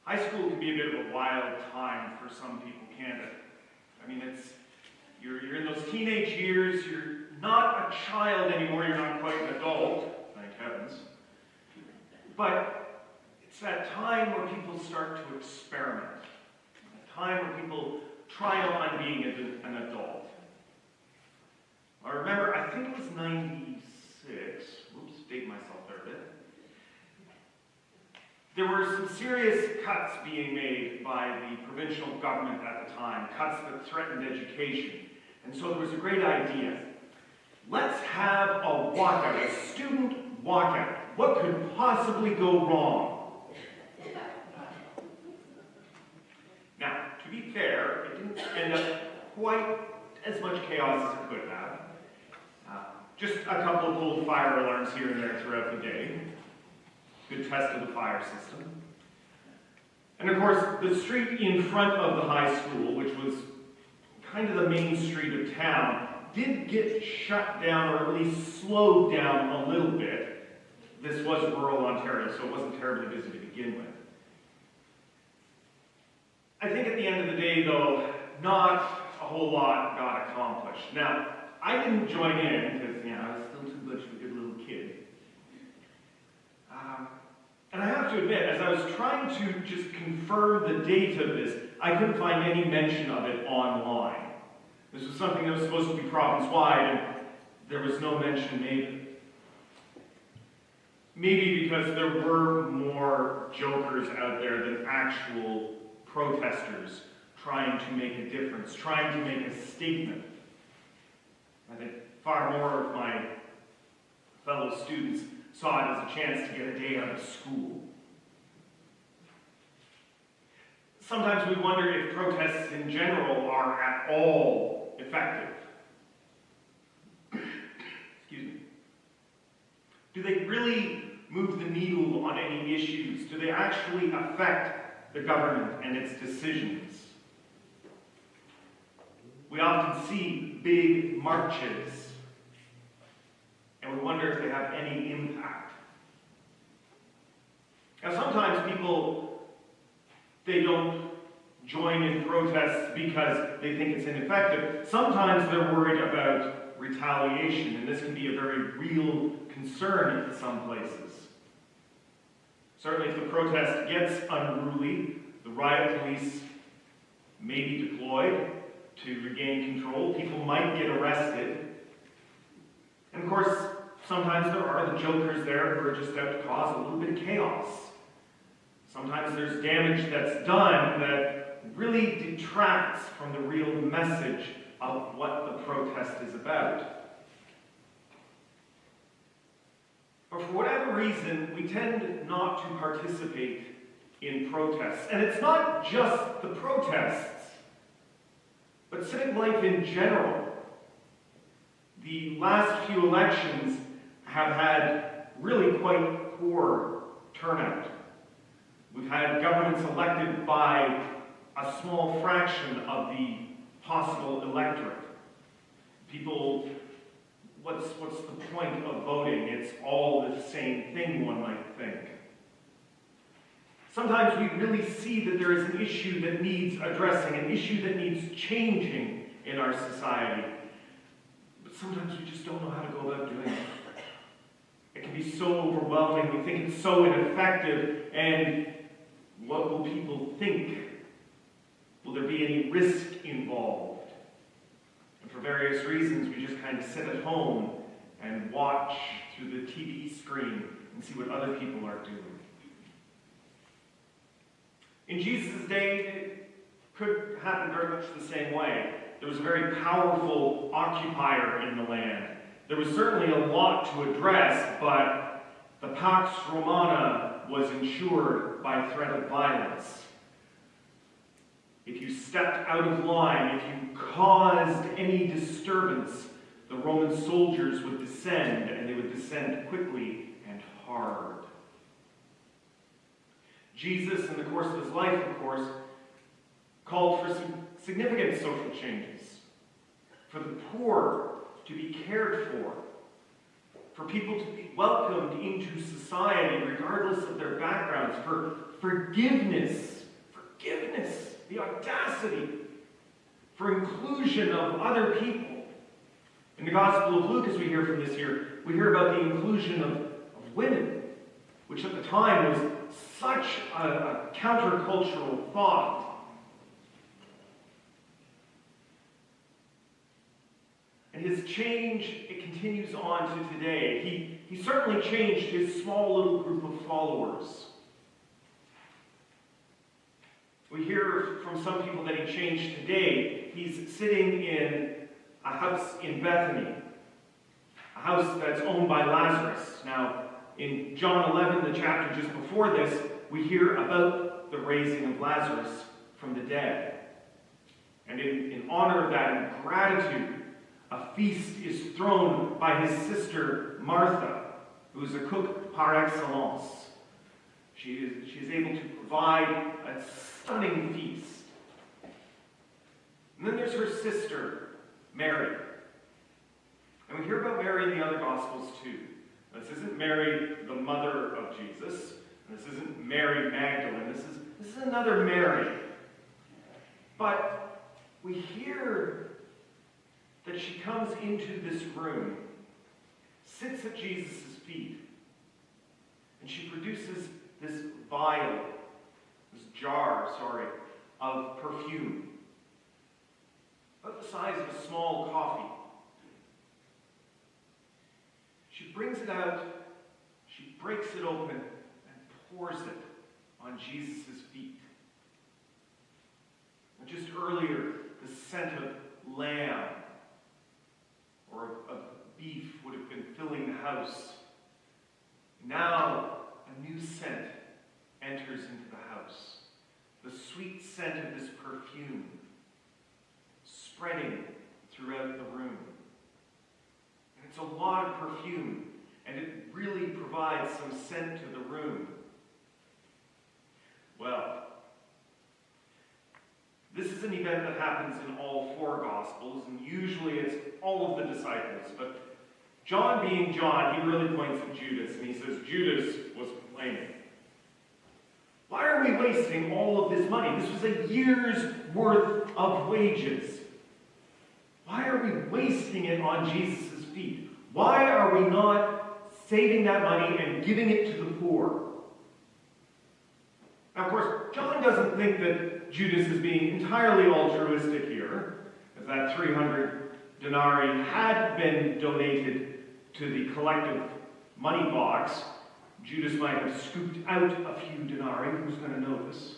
High school can be a bit of a wild time for some people, can't it? I mean, you're in those teenage years, you're not a child anymore, you're not quite an adult, thank heavens. But it's that time where people start to experiment. A time where people try on being an adult. I remember, I think it was 96, whoops, date myself there a bit. There were some serious cuts being made by the provincial government at the time, cuts that threatened education. And so there was a great idea. Let's have a walkout, a student walkout. What could possibly go wrong? Now, to be fair, it didn't end up quite as much chaos as it could have. Just a couple of old fire alarms here and there throughout the day. Good test of the fire system. And of course, the street in front of the high school, which was kind of the main street of town, did get shut down, or at least slowed down a little bit. This was rural Ontario, so it wasn't terribly busy to begin with. I think at the end of the day, though, not a whole lot got accomplished. Now, I didn't join in, because I was still too much of a good little kid. And I have to admit, as I was trying to just confirm the date of this, I couldn't find any mention of it online. This was something that was supposed to be province-wide, and there was no mention made of it. Maybe because there were more jokers out there than actual protesters trying to make a difference, trying to make a statement. I think far more of my fellow students saw it as a chance to get a day out of school. Sometimes we wonder if protests in general are at all effective. Excuse me. Do they really move the needle on any issues? Do they actually affect the government and its decisions? We often see big marches, and we wonder if they have any impact. Now, sometimes people, they don't join in protests because they think it's ineffective. Sometimes they're worried about retaliation, and this can be a very real concern in some places. Certainly, if the protest gets unruly, the riot police may be deployed to regain control. People might get arrested. And of course, sometimes there are the jokers there who are just out to cause a little bit of chaos. Sometimes there's damage that's done that really detracts from the real message of what the protest is about. But for whatever reason, we tend not to participate in protests. And it's not just the protests, but civic life in general. The last few elections have had really quite poor turnout. We've had governments elected by a small fraction of the possible electorate. People, what's the point of voting? It's all the same thing, one might think. Sometimes we really see that there is an issue that needs addressing, an issue that needs changing in our society. But sometimes we just don't know how to go about doing it. It can be so overwhelming, we think it's so ineffective, and what will people think? Will there be any risk involved? And for various reasons, we just kind of sit at home and watch through the TV screen and see what other people are doing. In Jesus' day, it could happen very much the same way. There was a very powerful occupier in the land. There was certainly a lot to address, but the Pax Romana was ensured by threat of violence. If you stepped out of line, if you caused any disturbance, the Roman soldiers would descend, and they would descend quickly and hard. Jesus, in the course of his life, of course, called for some significant social changes, for the poor to be cared for people to be welcomed into society regardless of their backgrounds, for forgiveness forgiveness, the audacity for inclusion of other people. In the Gospel of Luke, as we hear from this here, we hear about the inclusion of women, which at the time was such a countercultural thought. And his change, it continues on to today. He certainly changed his small little group of followers. We hear from some people that he changed today. He's sitting in a house in Bethany, a house that's owned by Lazarus. Now, in John 11, the chapter just before this, we hear about the raising of Lazarus from the dead. And in honor of that, in gratitude, a feast is thrown by his sister Martha, who is a cook par excellence. She is able to provide a stunning feast. And then there's her sister, Mary. And we hear about Mary in the other Gospels too. This isn't Mary, the mother of Jesus. And this isn't Mary Magdalene. This is another Mary. But we hear that she comes into this room, sits at Jesus' feet, and she produces this jar of perfume, about the size of a small coffee. She brings it out, she breaks it open, and pours it on Jesus' feet. And just earlier, the scent of lamb or of beef would have been filling the house. Now, a new scent enters into the house. The sweet scent of this perfume spreading throughout the room. And it's a lot of perfume, and it really provides some scent to the room. Well, this is an event that happens in all four Gospels, and usually it's all of the disciples. But John being John, he really points at Judas, and he says Judas was complaining. Why are we wasting all of this money? This was a year's worth of wages. Why are we wasting it on Jesus' feet? Why are we not saving that money and giving it to the poor? Now, of course, John doesn't think that Judas is being entirely altruistic here, as that 300 denarii had been donated to the collective money box. Judas might have scooped out a few denarii. Who's going to notice?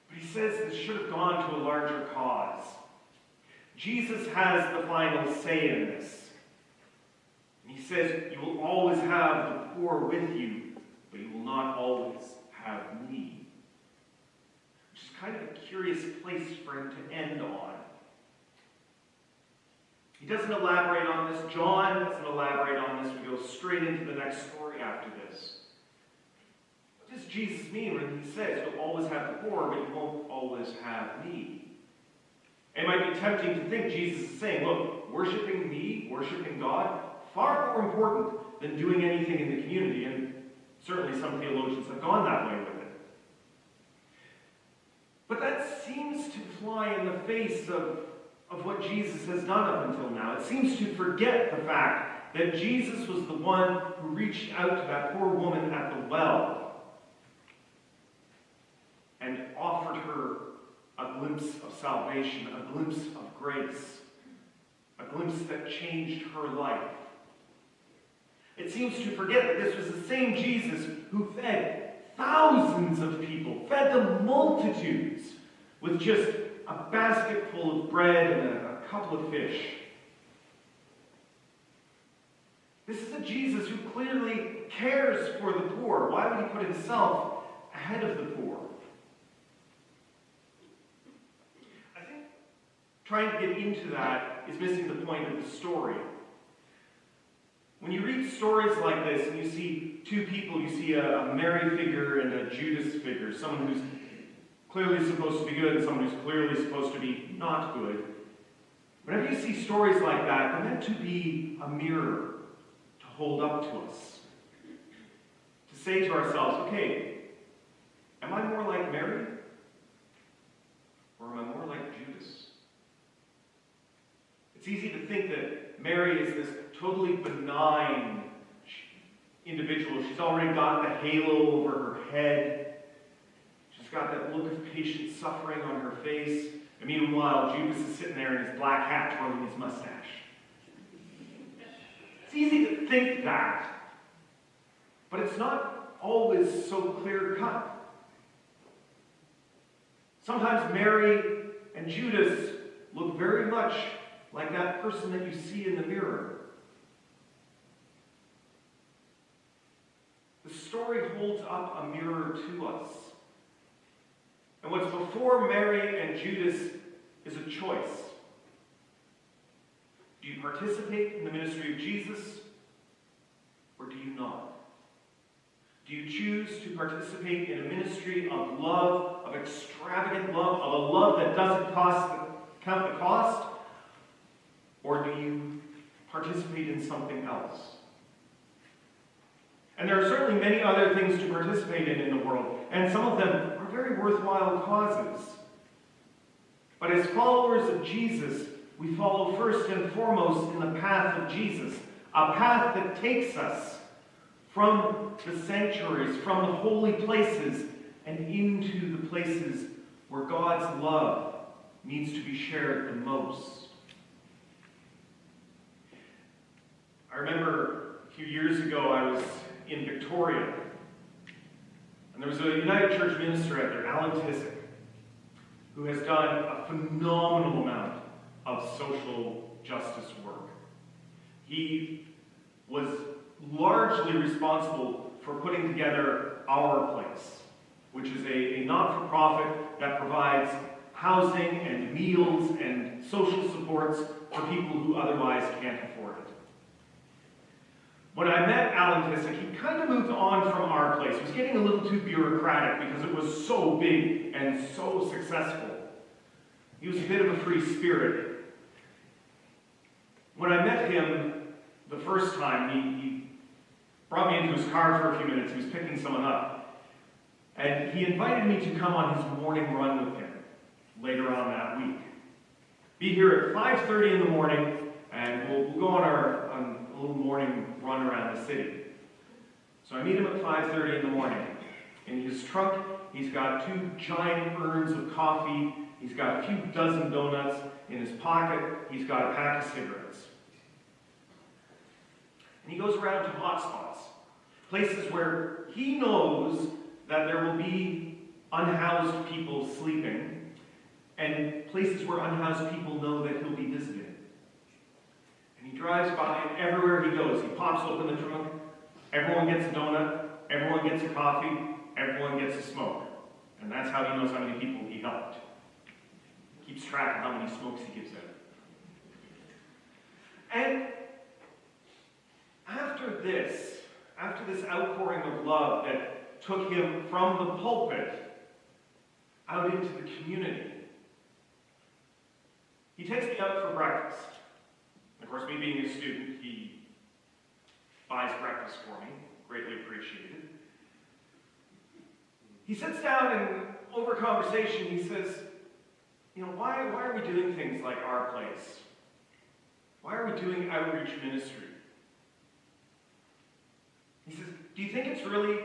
But he says this should have gone to a larger cause. Jesus has the final say in this. And he says, you will always have the poor with you, but you will not always have me. Which is kind of a curious place for him to end on. He doesn't elaborate on this. John doesn't elaborate on this. We go straight into the next story after this. What does Jesus mean when he says, you'll always have the poor, but you won't always have me? It might be tempting to think Jesus is saying, look, worshiping me, worshiping God, far more important than doing anything in the community. And certainly some theologians have gone that way with it. But that seems to fly in the face of what Jesus has done up until now. It seems to forget the fact that Jesus was the one who reached out to that poor woman at the well and offered her a glimpse of salvation, a glimpse of grace, a glimpse that changed her life. It seems to forget that this was the same Jesus who fed thousands of people, fed the multitudes with just a basket full of bread and a couple of fish. This is a Jesus who clearly cares for the poor. Why would he put himself ahead of the poor? I think trying to get into that is missing the point of the story. When you read stories like this and you see two people, you see a Mary figure and a Judas figure, someone who's clearly supposed to be good and someone who's clearly supposed to be not good. Whenever you see stories like that, they're meant to be a mirror to hold up to us. To say to ourselves, okay, Am I more like Mary? Or am I more like Judas? It's easy to think that Mary is this totally benign individual. She's already got the halo over her head. She's got that look of patient suffering on her face. And meanwhile, Judas is sitting there in his black hat twirling his mustache. It's easy to think that, but it's not always so clear-cut. Sometimes Mary and Judas look very much like that person that you see in the mirror. The story holds up a mirror to us. And what's before Mary and Judas is a choice. Do you participate in the ministry of Jesus, or do you not? Do you choose to participate in a ministry of love, of extravagant love, of a love that doesn't count the cost, or do you participate in something else? And there are certainly many other things to participate in the world, and some of them are very worthwhile causes. But as followers of Jesus, we follow first and foremost in the path of Jesus, a path that takes us from the sanctuaries, from the holy places, and into the places where God's love needs to be shared the most. I remember a few years ago I was in Victoria, and there was a United Church minister out there, Alan Tissick, who has done a phenomenal amount of social justice work. He was largely responsible for putting together Our Place, which is a not-for-profit that provides housing and meals and social supports for people who otherwise can't afford it. When I met Alan Tissick, he kind of moved on from Our Place. He was getting a little too bureaucratic because it was so big and so successful. He was a bit of a free spirit. When I met him the first time, he brought me into his car for a few minutes. He was picking someone up. And he invited me to come on his morning run with him later on that week. Be here at 5:30 in the morning, and we'll go on a little morning run around the city. So I meet him at 5:30 in the morning. In his trunk, he's got 2 giant urns of coffee. He's got a few dozen donuts. In his pocket, he's got a pack of cigarettes. And he goes around to hotspots, places where he knows that there will be unhoused people sleeping, and places where unhoused people know that he'll be visiting. And he drives by, and everywhere he goes, he pops open the trunk, everyone gets a donut, everyone gets a coffee, everyone gets a smoke. And that's how he knows how many people he helped. He keeps track of how many smokes he gives out. And after this outpouring of love that took him from the pulpit out into the community, he takes me out for breakfast. Of course, me being a student, he buys breakfast for me, greatly appreciated. He sits down and over conversation, he says, why are we doing things like Our Place? Why are we doing outreach ministry? He says, do you think it's really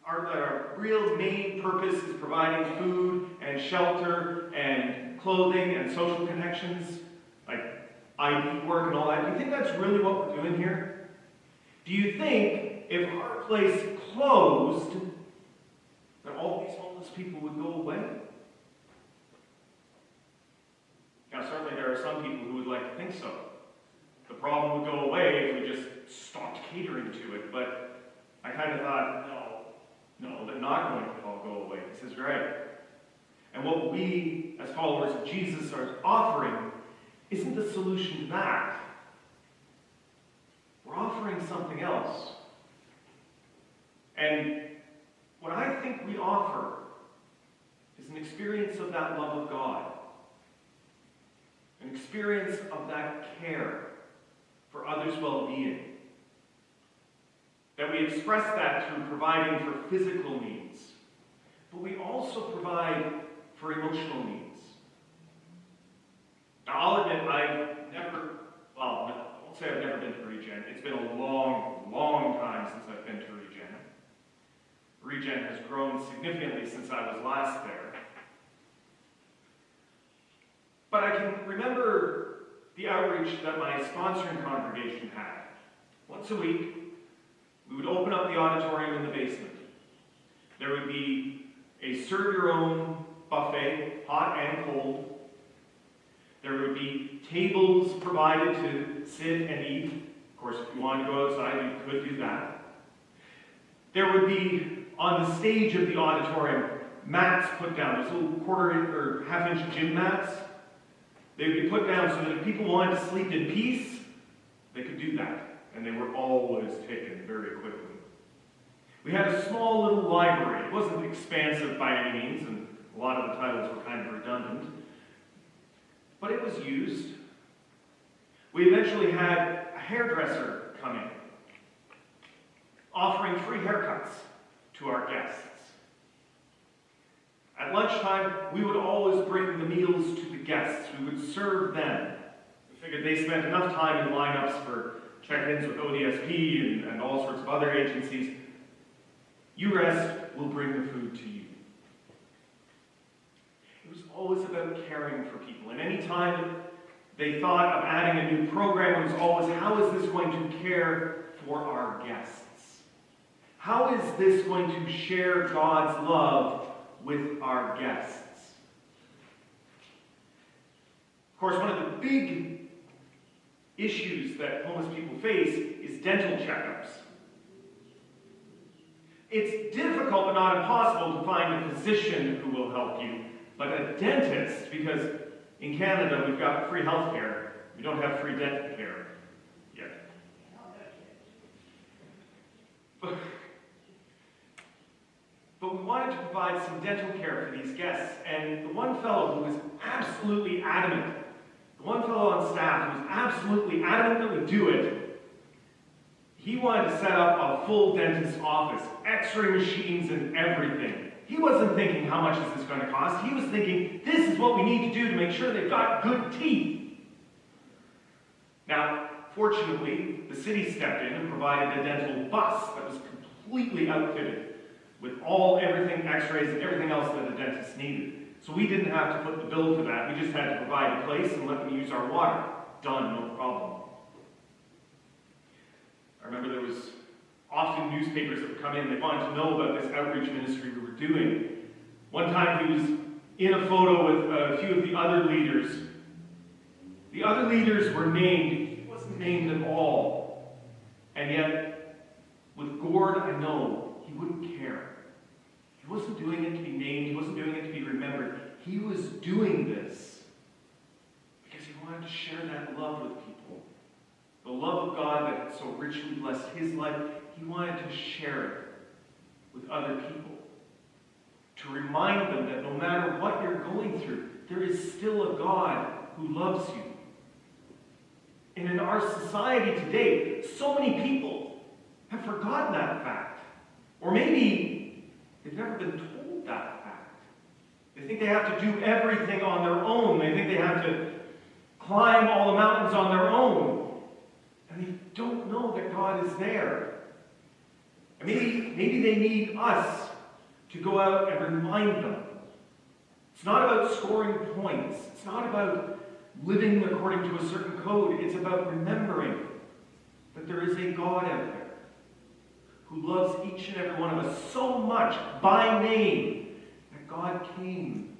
our real main purpose is providing food and shelter and clothing and social connections, like ID work and all that? Do you think that's really what we're doing here? Do you think if Our Place closed, that all these homeless people would go away? Now, certainly there are some people who would like to think so. The problem would go away if we just stopped catering to it, but I kind of thought, no, they're not going to all go away. This is right. And what we, as followers of Jesus, are offering isn't the solution to that. We're offering something else. And what I think we offer is an experience of that love of God, an experience of that care for others' well-being. That we express that through providing for physical needs, but we also provide for emotional needs. Now, I'll admit I won't say I've never been to Regen. It's been a long, long time since I've been to Regen. Regen has grown significantly since I was last there. But I can remember the outreach that my sponsoring congregation had. Once a week, we would open up the auditorium in the basement. There would be a serve-your-own buffet, hot and cold. There would be tables provided to sit and eat. Of course, if you wanted to go outside, you could do that. There would be, on the stage of the auditorium, mats put down. Those little quarter-inch or half-inch gym mats. They would be put down so that if people wanted to sleep in peace, they could do that. And they were always taken very quickly. We had a small little library. It wasn't expansive by any means, and a lot of the titles were kind of redundant. But it was used. We eventually had a hairdresser come in, offering free haircuts to our guests. At lunchtime, we would always bring the meals to the guests. We would serve them. We figured they spent enough time in lineups for check-ins with ODSP and all sorts of other agencies. You rest, we'll bring the food to you. It was always about caring for people. And any time they thought of adding a new program, it was always, how is this going to care for our guests? How is this going to share God's love with our guests? Of course, one of the big issues that homeless people face is dental checkups. It's difficult but not impossible to find a physician who will help you, but a dentist, because in Canada we've got free health care, we don't have free dental care yet. But we wanted to provide some dental care for these guests, and the one fellow who was absolutely adamant, the one fellow on staff who was absolutely adamant that we do it, he wanted to set up a full dentist's office, x-ray machines and everything. He wasn't thinking, how much is this going to cost? He was thinking, this is what we need to do to make sure they've got good teeth. Now, fortunately, the city stepped in and provided a dental bus that was completely outfitted with everything, x-rays and everything else that a dentist needed. So we didn't have to foot the bill for that. We just had to provide a place and let them use our water. Done, no problem. I remember there was often newspapers that would come in. They wanted to know about this outreach ministry we were doing. One time he was in a photo with a few of the other leaders. The other leaders were named. He wasn't named at all. And yet, with Gord, I know he wouldn't care. He wasn't doing it to be named. He wasn't doing it to be remembered. He was doing this because he wanted to share that love with people. The love of God that had so richly blessed his life, he wanted to share it with other people. To remind them that no matter what you're going through, there is still a God who loves you. And in our society today, so many people have forgotten that fact. Or maybe they've never been told that fact. They think they have to do everything on their own. They think they have to climb all the mountains on their own. And they don't know that God is there. And maybe they need us to go out and remind them. It's not about scoring points. It's not about living according to a certain code. It's about remembering that there is a God out there who loves each and every one of us so much by name that God came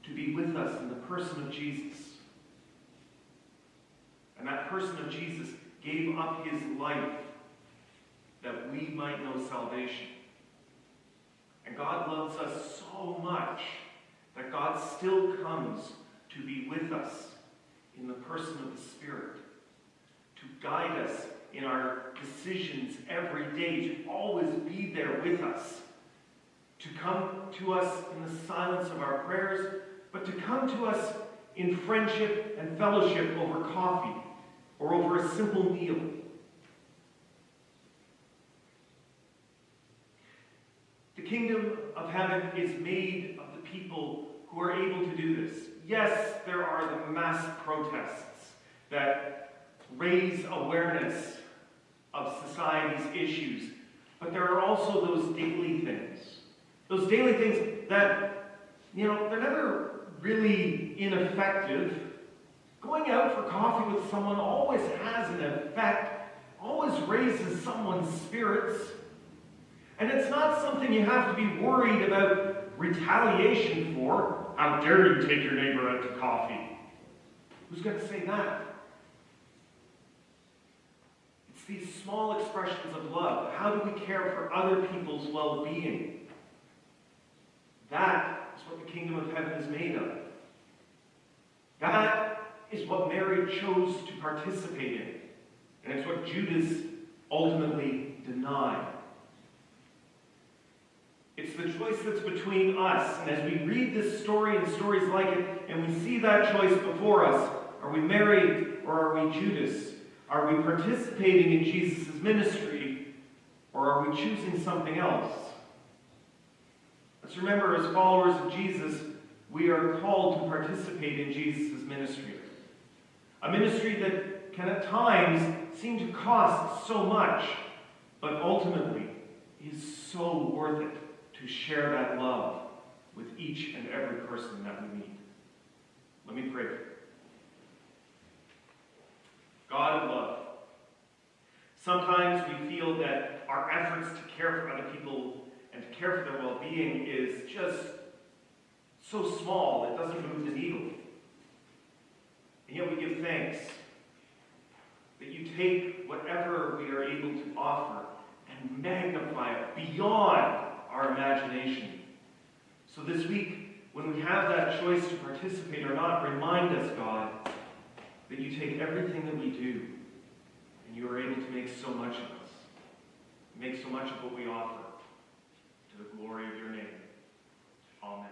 to be with us in the person of Jesus. And that person of Jesus gave up his life that we might know salvation. And God loves us so much that God still comes to be with us in the person of the Spirit, to guide us in our decisions every day, to always be there with us, to come to us in the silence of our prayers, but to come to us in friendship and fellowship over coffee or over a simple meal. The kingdom of heaven is made of the people who are able to do this. Yes, there are the mass protests that raise awareness of society's issues, but there are also those daily things. Those daily things that, they're never really ineffective. Going out for coffee with someone always has an effect, always raises someone's spirits. And it's not something you have to be worried about retaliation for. How dare you take your neighbor out to coffee? Who's going to say that? It's these small expressions of love. How do we care for other people's well-being? That is what the kingdom of heaven is made of. That is what Mary chose to participate in. And it's what Judas ultimately denied. It's the choice that's between us. And as we read this story and stories like it, and we see that choice before us, are we Mary or are we Judas? Are we participating in Jesus' ministry or are we choosing something else? Let's remember, as followers of Jesus, we are called to participate in Jesus' ministry. A ministry that can at times seem to cost so much, but ultimately is so worth it to share that love with each and every person that we meet. Let me pray. God of love, sometimes we feel that our efforts to care for other people and to care for their well-being is just so small it doesn't move the needle. And yet we give thanks that you take whatever we are able to offer and magnify it beyond our imagination. So this week, when we have that choice to participate or not, remind us, God, that you take everything that we do and you are able to make so much of us. Make so much of what we offer to the glory of your name. Amen.